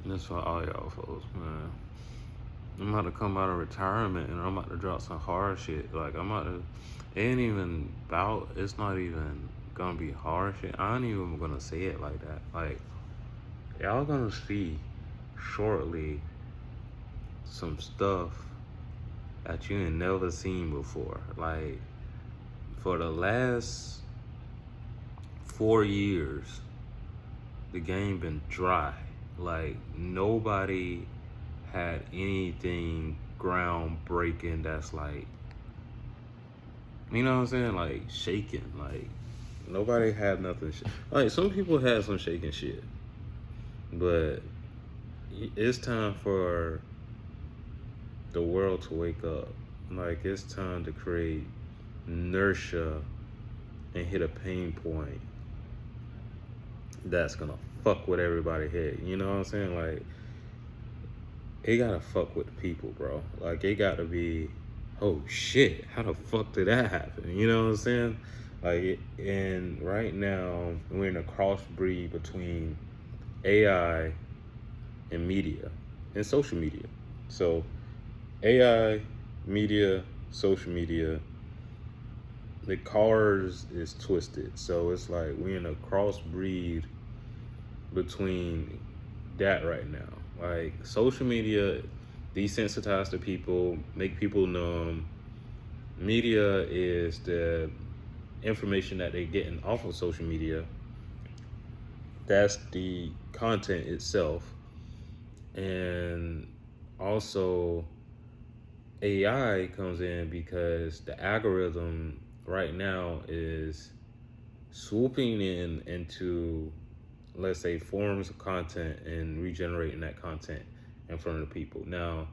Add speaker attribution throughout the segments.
Speaker 1: That's for all y'all folks, man. I'm about to come out of retirement and I'm about to drop some hard shit. Like I'm about to, it ain't even about. It's not even gonna be hard shit. I ain't even gonna say it like that. Like y'all gonna see shortly some stuff that you ain't never seen before. Like for the last 4 years, the game been dry. Like nobody had anything groundbreaking that's like, you know what I'm saying, like shaking. Like nobody had nothing. Like some people had some shaking shit, but it's time for the world to wake up. Like it's time to create inertia and hit a pain point that's gonna fuck with everybody head. You know what I'm saying? Like it gotta fuck with the people, bro. Like it gotta be, oh shit, how the fuck did that happen? You know what I'm saying? Like, and right now we're in a crossbreed between AI and media and social media. So AI, media, social media, the cars is twisted. So it's like we're in a crossbreed between that right now. Like social media desensitize the people, make people numb. Media is the information that they're getting off of social media. That's the content itself. And also AI comes in because the algorithm right now is swooping in into, let's say, forms of content and regenerating that content in front of the people. Now,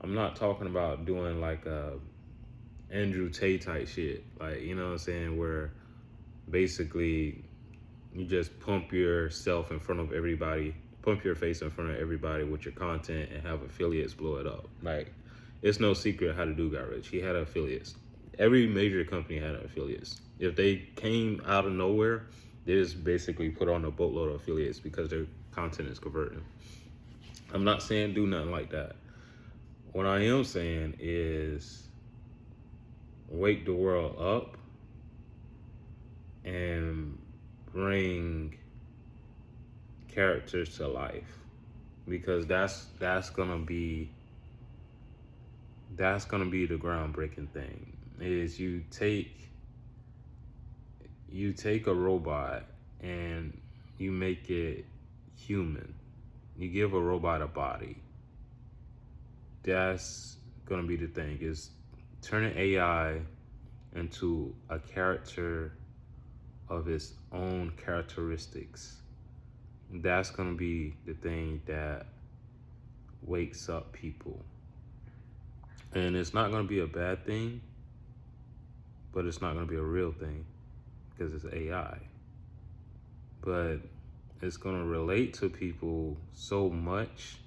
Speaker 1: I'm not talking about doing like a Andrew Tate type shit, like, you know what I'm saying, where basically you just pump yourself in front of everybody, pump your face in front of everybody with your content and have affiliates blow it up. Like, it's no secret how to do got rich. He had affiliates. Every major company had affiliates. If they came out of nowhere, they just basically put on a boatload of affiliates because their content is converting. I'm not saying do nothing like that. What I am saying is wake the world up and bring characters to life, because that's gonna be the groundbreaking thing. Is you take a robot and you make it human. You give a robot a body. That's gonna be the thing. Is turning AI into a character of its own characteristics. That's gonna be the thing that wakes up people. And it's not gonna be a bad thing, but it's not gonna be a real thing because it's AI. But it's gonna relate to people so much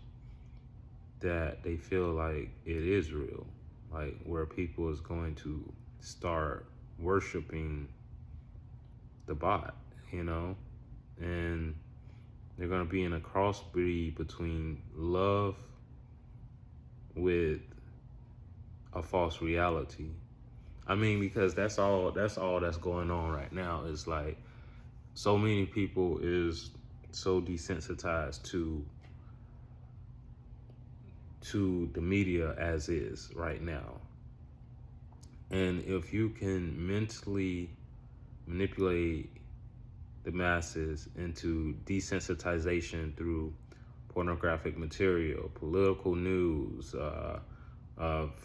Speaker 1: that they feel like it is real. Like where people is going to start worshiping the bot, you know? And they're gonna be in a crossbreed between love with a false reality. I mean, because that's all that's going on right now. Is like so many people is so desensitized to the media as is right now. And if you can mentally manipulate the masses into desensitization through pornographic material, political news,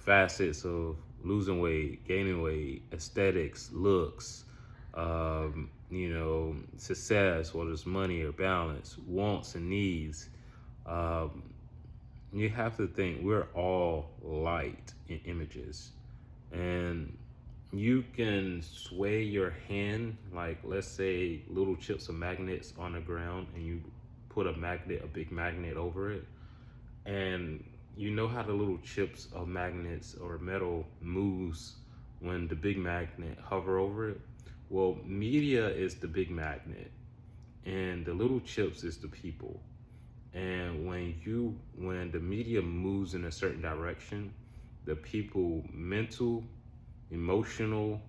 Speaker 1: facets of losing weight, gaining weight, aesthetics, looks, success, whether it's money or balance, wants and needs. Um, you have to think we're all light in images, and you can sway your hand, like let's say little chips of magnets on the ground, and you put a big magnet over it, and you know how the little chips of magnets or metal moves when the big magnet hover over it. Well, media is the big magnet and the little chips is the people. And when the media moves in a certain direction, the people mental, emotional,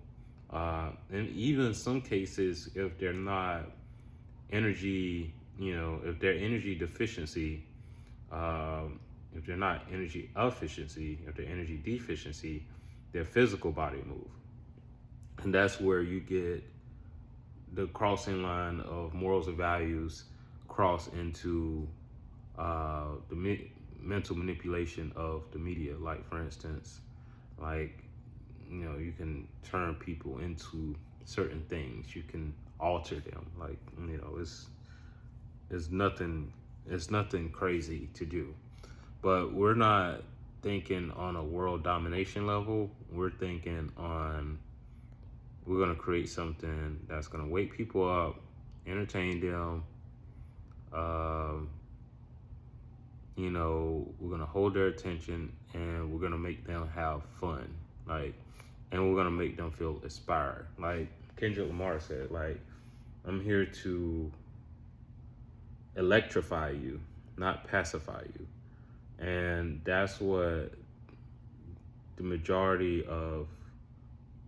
Speaker 1: and even in some cases, if they're not energy, if they're energy deficiency, if they're not energy efficiency, if they're energy deficiency, their physical body move. And that's where you get the crossing line of morals and values cross into mental manipulation of the media. Like, for instance, like, you can turn people into certain things. You can alter them. Like, it's nothing crazy to do. But we're not thinking on a world domination level. We're thinking on, we're gonna create something that's gonna wake people up, entertain them. We're gonna hold their attention, and we're gonna make them have fun. And we're gonna make them feel inspired. Like Kendrick Lamar said, like, I'm here to electrify you, not pacify you. And that's what the majority of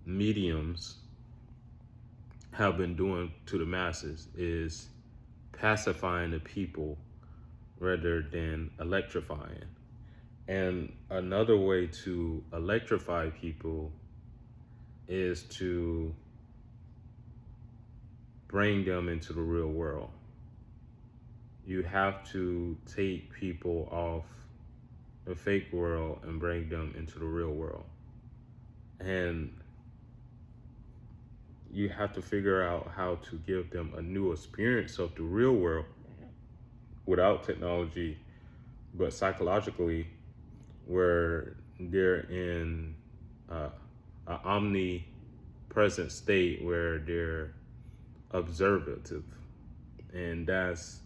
Speaker 1: mediums have been doing to the masses, is pacifying the people rather than electrifying. And another way to electrify people is to bring them into the real world. You have to take people off the fake world and bring them into the real world. And you have to figure out how to give them a new experience of the real world without technology, but psychologically, where they're in an omnipresent state where they're observative. And that's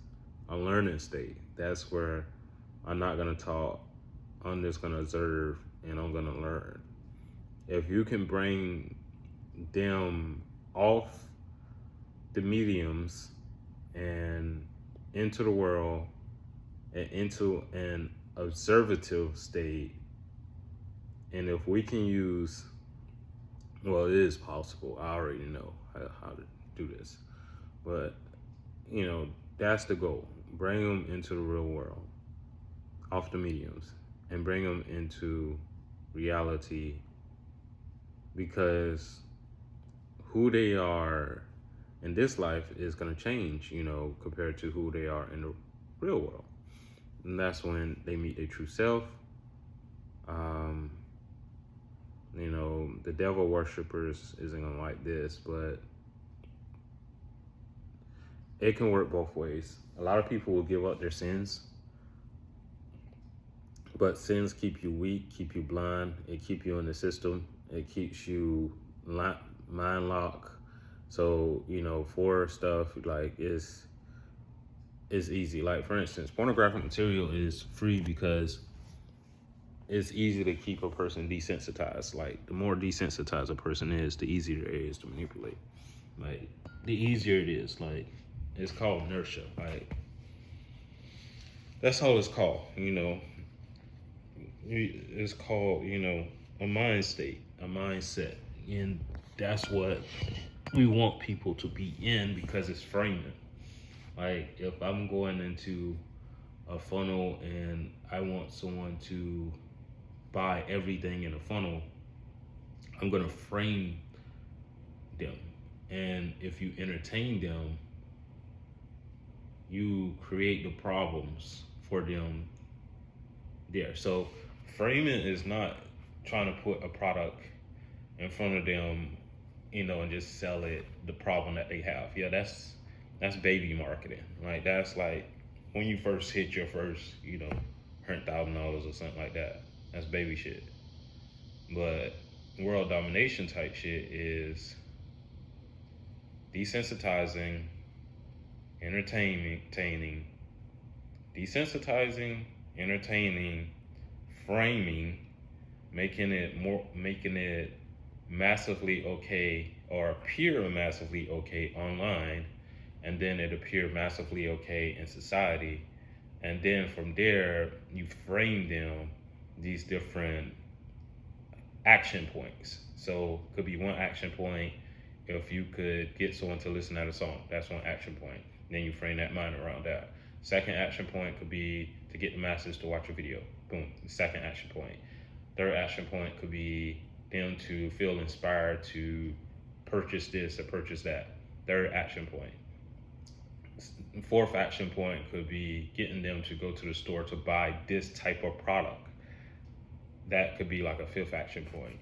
Speaker 1: a learning state. That's where I'm not gonna talk, I'm just gonna observe, and I'm gonna learn. If you can bring them off the mediums and into the world and into an observative state, and if we can use, well, it is possible, I already know how to do this, but that's the goal. Bring them into the real world, off the mediums, and bring them into reality, because who they are in this life is going to change, compared to who they are in the real world. And that's when they meet their true self. The devil worshippers isn't going to like this, but it can work both ways. A lot of people will give up their sins, but sins keep you weak, keep you blind, it keep you in the system, it keeps you mind locked. So, for stuff like is easy. Like, for instance, pornographic material is free because it's easy to keep a person desensitized. Like, the more desensitized a person is, the easier it is to manipulate. Like, the easier it is. Like, it's called inertia. Like, that's all it's called, It's called, a mind state, a mindset. And that's what we want people to be in, because it's framing. Like, if I'm going into a funnel and I want someone to buy everything in a funnel, I'm going to frame them. And if you entertain them, you create the problems for them there. So framing is not trying to put a product in front of them, and just sell it the problem that they have. Yeah, that's baby marketing. Like, that's like when you first hit your first, $100,000 or something like that. That's baby shit. But world domination type shit is desensitizing, entertaining, desensitizing, entertaining, framing, making it massively okay, or appear massively okay online, and then it appear massively okay in society, And then from there, you frame them these different action points. So could be one action point. If you could get someone to listen to a song, that's one action point. Then you frame that mind around that. Second action point could be to get the masses to watch a video. Boom, second action point. Third action point could be them to feel inspired to purchase this or purchase that. Third action point. Fourth action point could be getting them to go to the store to buy this type of product. That could be like a fifth action point.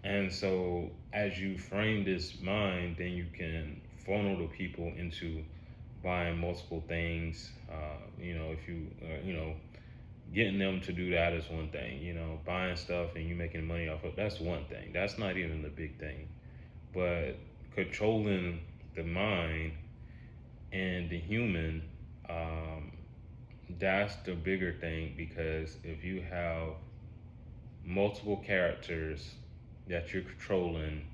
Speaker 1: And so as you frame this mind, then you can funnel the people into buying multiple things. If you, getting them to do that is one thing. Buying stuff and you making money off of, that's one thing. That's not even the big thing. But controlling the mind and the human, that's the bigger thing, because if you have multiple characters that you're controlling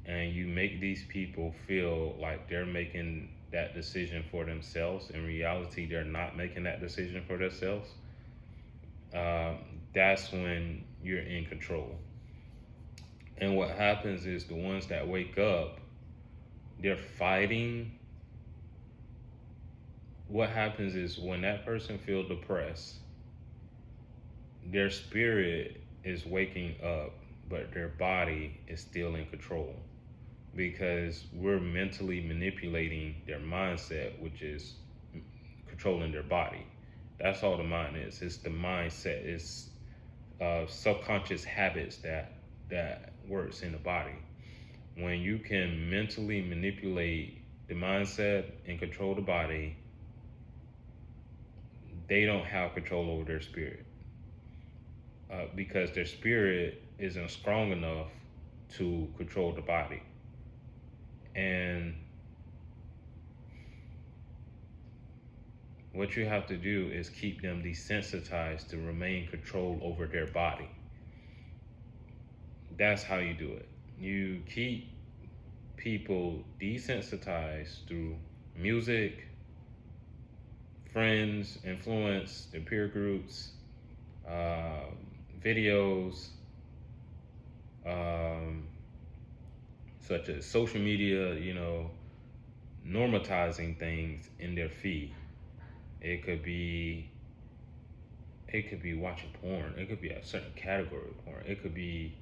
Speaker 1: and you make these people feel like they're making that decision for themselves, in reality they're not making that decision for themselves, that's when you're in control. And what happens is the ones that wake up, they're fighting. What happens is when that person feels depressed, their spirit is waking up, but their body is still in control, because we're mentally manipulating their mindset, which is controlling their body. That's all the mind is. It's the mindset. It's subconscious habits that works in the body. When you can mentally manipulate the mindset and control the body, they don't have control over their spirit. Because their spirit isn't strong enough to control the body. And what you have to do is keep them desensitized to remain control over their body. That's how you do it. You keep people desensitized through music, friends, influence, their peer groups, videos, such as social media, normatizing things in their feed. It could be watching porn. It could be a certain category of porn. It could be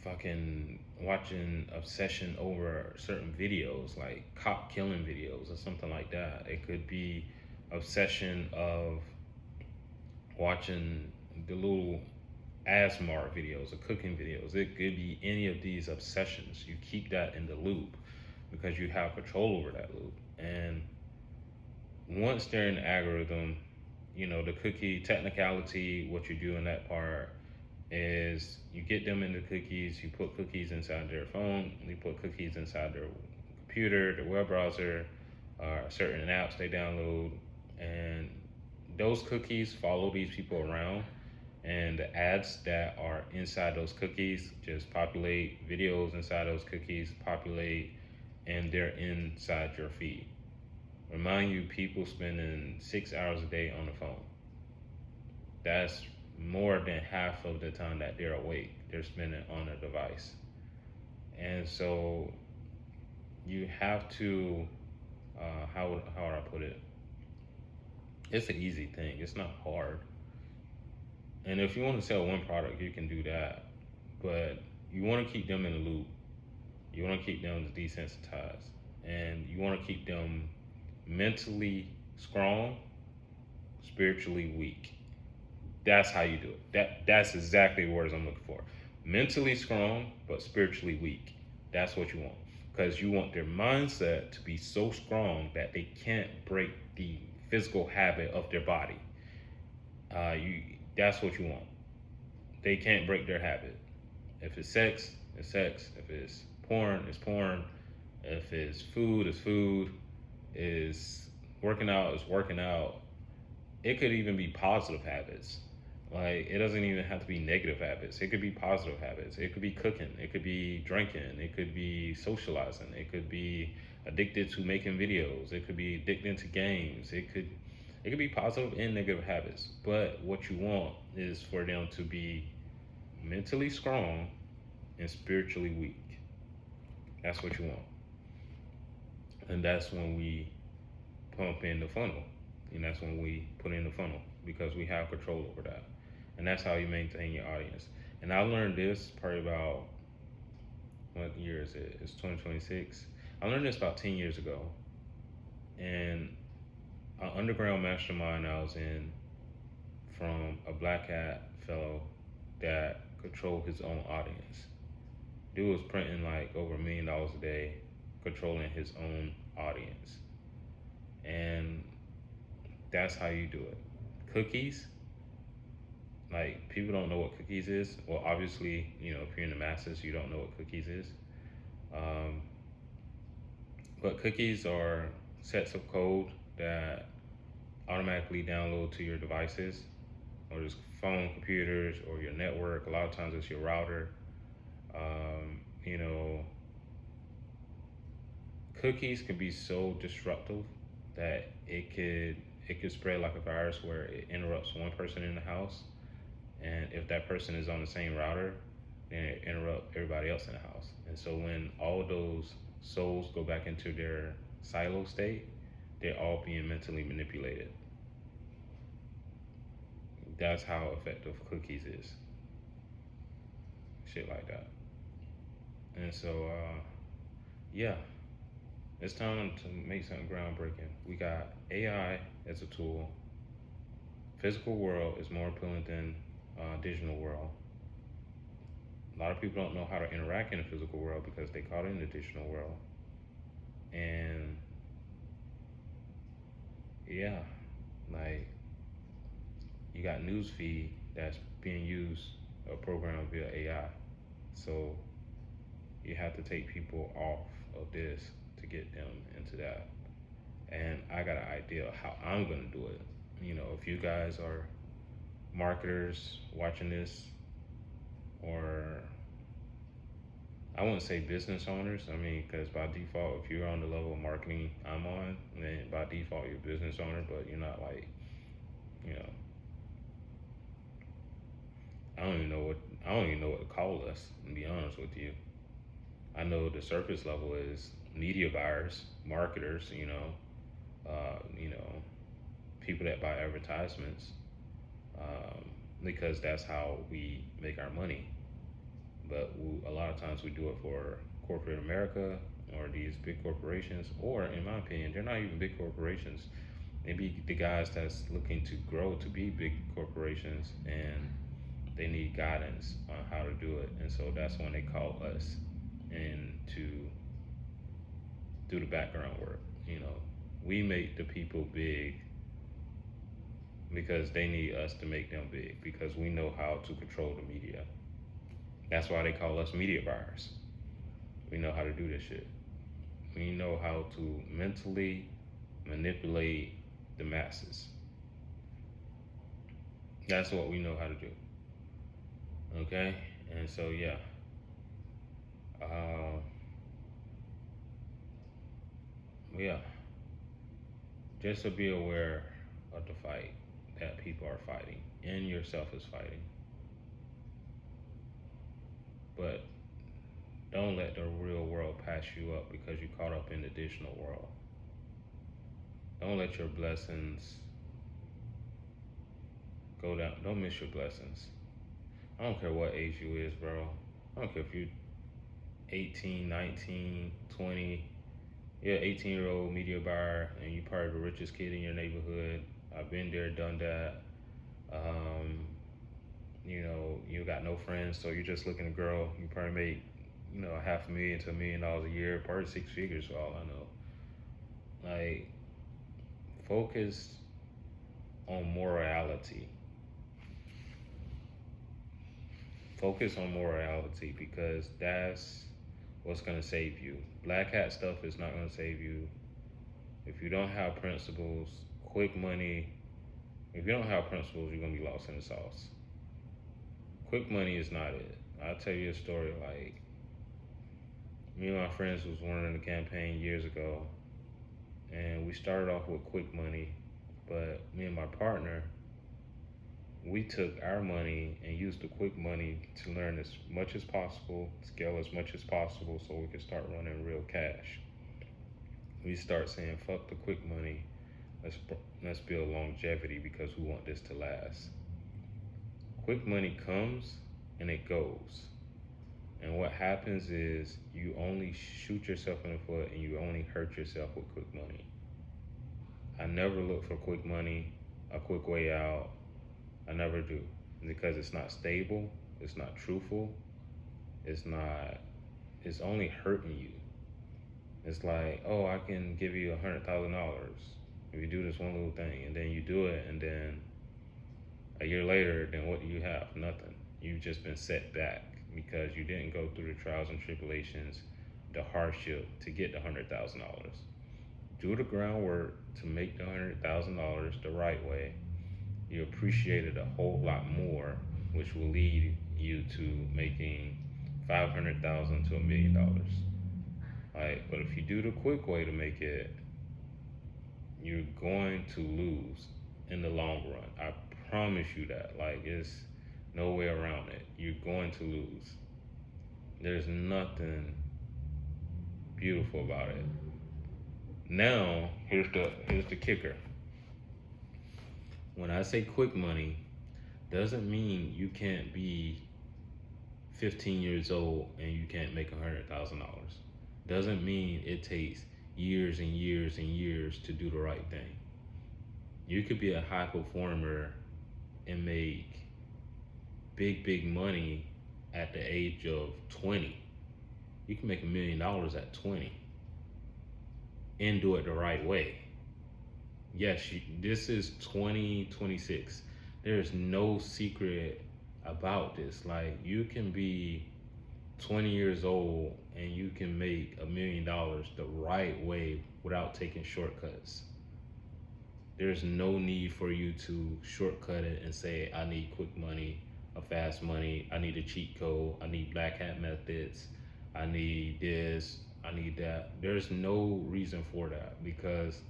Speaker 1: fucking watching obsession over certain videos, like cop killing videos or something like that. It could be obsession of watching the little ASMR videos or cooking videos. It could be any of these obsessions. You keep that in the loop because you have control over that loop. And once they're in the algorithm, the cookie technicality, what you do in that part is you get them into cookies, you put cookies inside their phone, you put cookies inside their computer, their web browser, certain apps they download, and those cookies follow these people around, and the ads that are inside those cookies just populate, videos inside those cookies populate, and they're inside your feed. Remind you, people spending 6 hours a day on the phone. That's more than half of the time that they're awake, they're spending on a device. And so you have to, how would I put it? It's an easy thing. It's not hard. And if you want to sell one product, you can do that. But you want to keep them in the loop. You want to keep them desensitized. And you want to keep them mentally strong, spiritually weak. That's how you do it. That's exactly the words I'm looking for. Mentally strong, but spiritually weak. That's what you want. Because you want their mindset to be so strong that they can't break the physical habit of their body. That's what you want. They can't break their habit. If it's sex, it's sex. If it's porn, it's porn. If it's food, it's food. Is working out, is working out. It could even be positive habits. Like, it doesn't even have to be negative habits. It could be positive habits. It could be cooking. It could be drinking. It could be socializing. It could be addicted to making videos. It could be addicted to games. It could It could be positive and negative habits, but what you want is for them to be mentally strong and spiritually weak. That's what you want. And that's when we pump in the funnel. And that's when we put in the funnel because we have control over that. And that's how you maintain your audience. And I learned this probably about, what year is it? It's 2026. I learned this about 10 years ago. And an underground mastermind I was in from a black hat fellow that controlled his own audience. Dude was printing like over $1 million a day, controlling his own audience. And that's how you do it. Cookies, like people don't know what cookies is. Well, obviously, if you're in the masses, you don't know what cookies is. Um, but cookies are sets of code that automatically download to your devices, or just phone, computers, or your network. A lot of times it's your router. You know, cookies can be so disruptive that it could spread like a virus where it interrupts one person in the house, and if that person is on the same router, then it interrupts everybody else in the house. And so when all those souls go back into their silo state, they're all being mentally manipulated. That's how effective cookies is. Shit like that. And so, yeah, it's time to make something groundbreaking. We got AI as a tool. Physical world is more appealing than digital world. A lot of people don't know how to interact in the physical world because they caught in the digital world. And yeah, like you got newsfeed that's being used or programmed via AI. So you have to take people off of this to get them into that. And I got an idea of how I'm gonna do it. If you guys are marketers watching this, or I wouldn't say business owners. I mean, because by default, if you're on the level of marketing I'm on, then by default you're a business owner. But you're not like, you know, I don't even know what to call us. To be honest with you, I know the surface level is media buyers, marketers. People that buy advertisements, because that's how we make our money. But a lot of times we do it for corporate America or these big corporations, or in my opinion, they're not even big corporations. Maybe the guys that's looking to grow to be big corporations and they need guidance on how to do it. And so that's when they call us in to do the background work. We make the people big because they need us to make them big because we know how to control the media. That's why they call us media buyers. We know how to do this shit. We know how to mentally manipulate the masses. That's what we know how to do. Okay? And so, yeah. Yeah. Just to be aware of the fight that people are fighting and yourself is fighting. But don't let the real world pass you up because you caught up in the digital world. Don't let your blessings go down. Don't miss your blessings. I don't care what age you is, bro. I don't care if you're 18, 19, 20. You're an 18-year-old media buyer and you're probably the richest kid in your neighborhood. I've been there, done that. You got no friends, so you're just looking at a girl. You probably make, $500,000 to $1 million a year, probably 6 figures for all I know. Like, focus on morality. Focus on morality because that's what's going to save you. Black hat stuff is not going to save you. If you don't have principles, quick money, if you don't have principles, you're going to be lost in the sauce. Quick money is not it. I'll tell you a story. Like, me and my friends was running a campaign years ago, and we started off with quick money, But me and my partner, we took our money and used the quick money to learn as much as possible, scale as much as possible, so we could start running real cash. We start saying, "Fuck the quick money. Let's let's build longevity because we want this to last." Quick money comes and it goes. And what happens is you only shoot yourself in the foot and you only hurt yourself with quick money. I never look for quick money, a quick way out. I never do. Because it's not stable, it's not truthful, it's not, it's only hurting you. It's like, oh, I can give you $100,000 if you do this one little thing, and then you do it, and then a year later, then what do you have? Nothing. You've just been set back because you didn't go through the trials and tribulations, the hardship to get the $100,000. Do the groundwork to make the $100,000 the right way. You appreciate it a whole lot more, which will lead you to making $500,000 to $1,000,000. Right? But if you do the quick way to make it, you're going to lose in the long run. I promise you that. Like, it's no way around it. You're going to lose. There's nothing beautiful about it. Now, here's the kicker. When I say quick money, doesn't mean you can't be 15 years old and you can't make $100,000. Doesn't mean it takes years and years and years to do the right thing. You could be a high performer and make big money at the age of 20. You can make $1,000,000 at 20 and do it the right way. Yes, this is 2026. There's no secret about this. Like, you can be 20 years old and you can make $1,000,000 the right way without taking shortcuts. There's no need for you to shortcut it and say, I need quick money, a fast money, I need a cheat code, I need black hat methods, I need this, I need that. There's no reason for that, because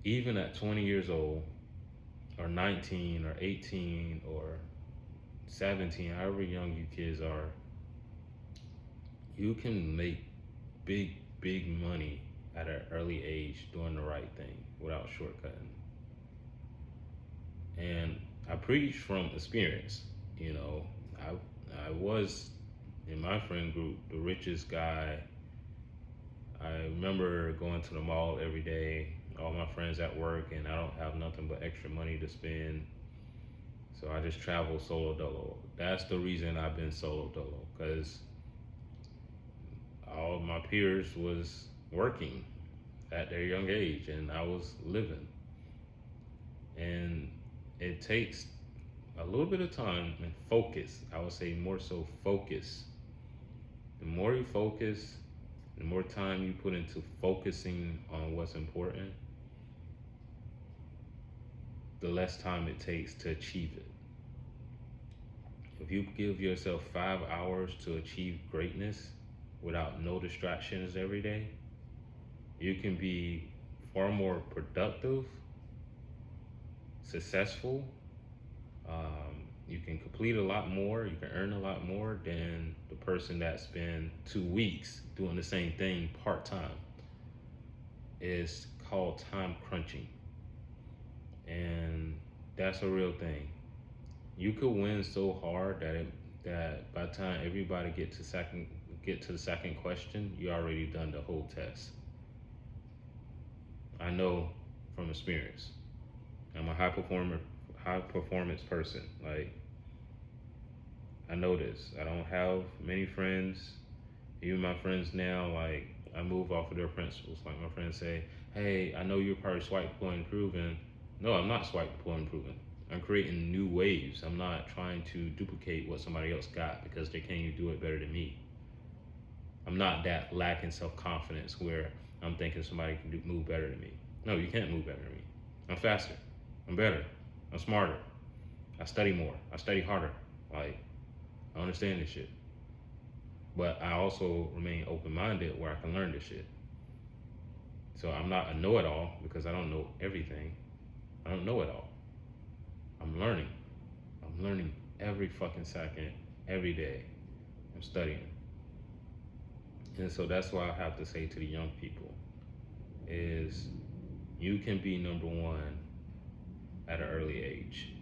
Speaker 1: even at 20 years old, or 19, or 18, or 17, however young you kids are, you can make big money at an early age doing the right thing without shortcutting. And I preach from experience. You know, I was in my friend group the richest guy. I remember going to the mall every day, all my friends at work, and I don't have nothing but extra money to spend. So I just travel solo dolo. That's the reason I've been solo dolo, because all my peers was working at their young age and I was living. And it takes a little bit of time and focus. I would say more so focus. The more you focus, the more time you put into focusing on what's important, the less time it takes to achieve it. If you give yourself 5 hours to achieve greatness without no distractions every day, you can be far more productive, successful. You can complete a lot more, you can earn a lot more than the person that spent 2 weeks doing the same thing part-time. It's called time crunching. And that's a real thing. You could win so hard that by the time everybody get to the second question, you already done the whole test. I know from experience. I'm a high performance person. Like, I know this. I don't have many friends. Even my friends now, like, I move off of their principles. Like, my friends say, hey, I know you're probably swipeable and improving. No, I'm not swipeable and improving. I'm creating new waves. I'm not trying to duplicate what somebody else got because they can't even do it better than me. I'm not that lacking self-confidence where I'm thinking somebody can move better than me. No, you can't move better than me. I'm faster. I'm better. I'm smarter. I study more. I study harder. Like, I understand this shit. But I also remain open-minded where I can learn this shit. So I'm not a know-it-all because I don't know everything. I don't know it all. I'm learning. I'm learning every fucking second, every day. I'm studying. And so that's why I have to say to the young people is you can be number one at an early age.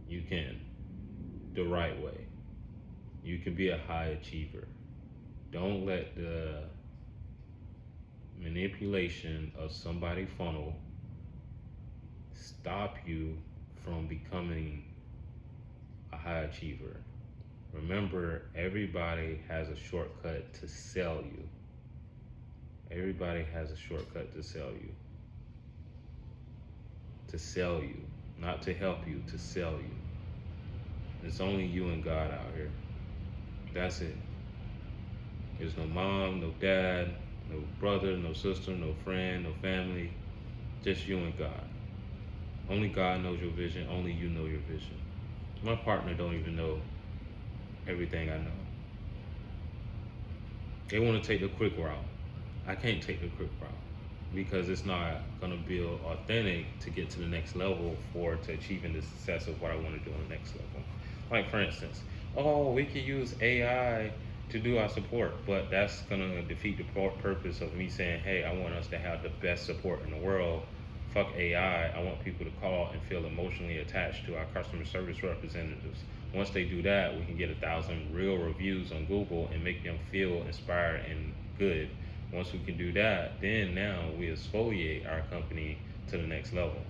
Speaker 1: You can, the right way. You can be a high achiever. Don't let the manipulation of somebody's funnel stop you from becoming a high achiever. Remember, everybody has a shortcut to sell you. Everybody has a shortcut to sell you. To sell you, not to help you, to sell you. It's only you and God out here. That's it. There's no mom, no dad, no brother, no sister, no friend, no family. Just you and God. Only God knows your vision. Only you know your vision. My partner don't even know everything I know. They want to take the quick route. I can't take the quick route because it's not gonna build authentic to get to the next level for to achieving the success of what I want to do on the next level. Like for instance, oh, we could use AI to do our support, but that's gonna defeat the purpose of me saying, hey, I want us to have the best support in the world. Fuck AI. I want people to call and feel emotionally attached to our customer service representatives. Once they do that, we can get 1,000 real reviews on Google and make them feel inspired and good. Once we can do that, then now we exfoliate our company to the next level.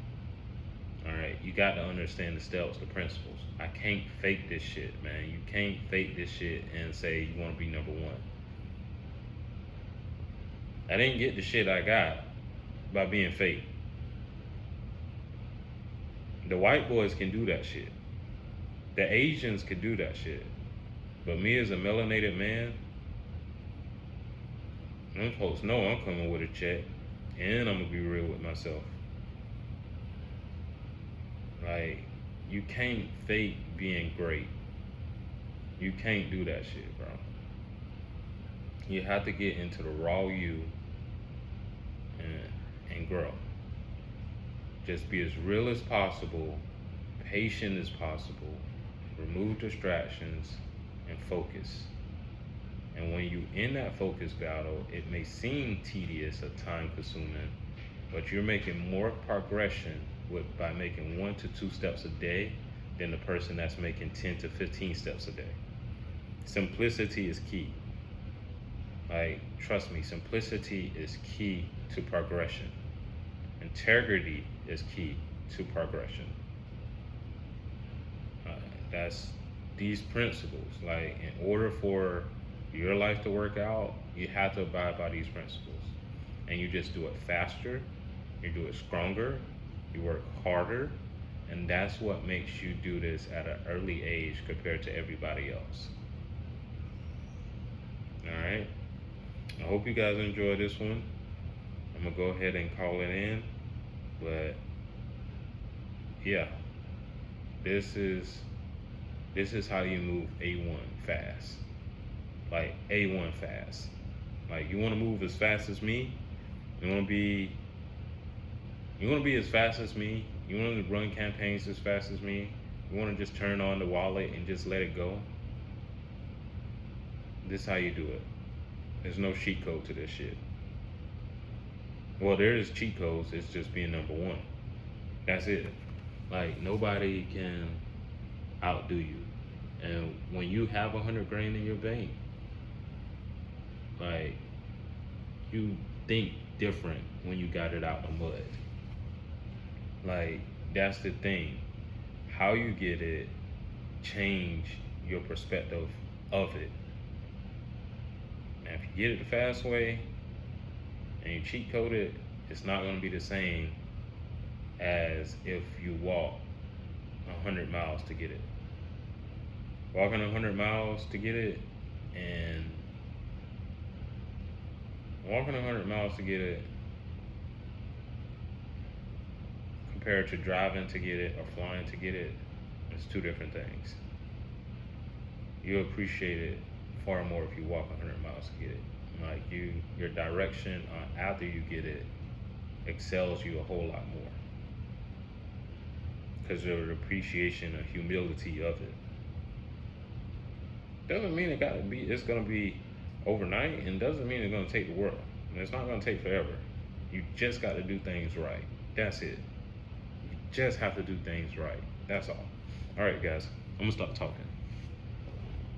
Speaker 1: All right, you got to understand the steps, the principles. I can't fake this shit, man. You can't fake this shit and say you want to be number one. I didn't get the shit I got by being fake. The white boys can do that shit. The Asians can do that shit. But me as a melanated man, them folks know I'm coming with a check, and I'm gonna be real with myself. Like, you can't fake being great. You can't do that shit, bro. You have to get into the raw you and grow. Just be as real as possible, patient as possible, remove distractions, and focus. And when you in that focus battle, it may seem tedious or time consuming, but you're making more progression by making 1 to 2 steps a day than the person that's making 10 to 15 steps a day. Simplicity is key. Like, trust me, simplicity is key to progression. Integrity is key to progression. That's these principles. Like, in order for your life to work out, you have to abide by these principles. And you just do it faster, you do it stronger, you work harder, and that's what makes you do this at an early age compared to everybody else. All right. I hope you guys enjoyed this one. I'm gonna go ahead and call it in, but yeah, this is how you move A1 fast. Like A1 fast. Like, you want to move as fast as me. You want to be as fast as me. You want to run campaigns as fast as me. You want to just turn on the wallet and just let it go. This is how you do it. There's no cheat code to this shit. Well, there is cheat codes. It's just being number one. That's it. Like, nobody can outdo you. And when you have 100 grand in your bank, like, you think different when you got it out the mud. Like, that's the thing. How you get it change your perspective of it. Now, if you get it the fast way and you cheat code it, it's not going to be the same as if you walk 100 miles to get it. Walking 100 miles to get it and walking 100 miles to get it compared to driving to get it or flying to get it, it's two different things. You'll appreciate it far more if you walk 100 miles to get it. Like, your direction after you get it excels you a whole lot more because of the appreciation and humility of it. Doesn't mean it's gonna be overnight, and doesn't mean it's gonna take the world. And it's not gonna take forever. You just got to do things right. That's it. You just have to do things right. That's all. All right, guys. I'm gonna stop talking.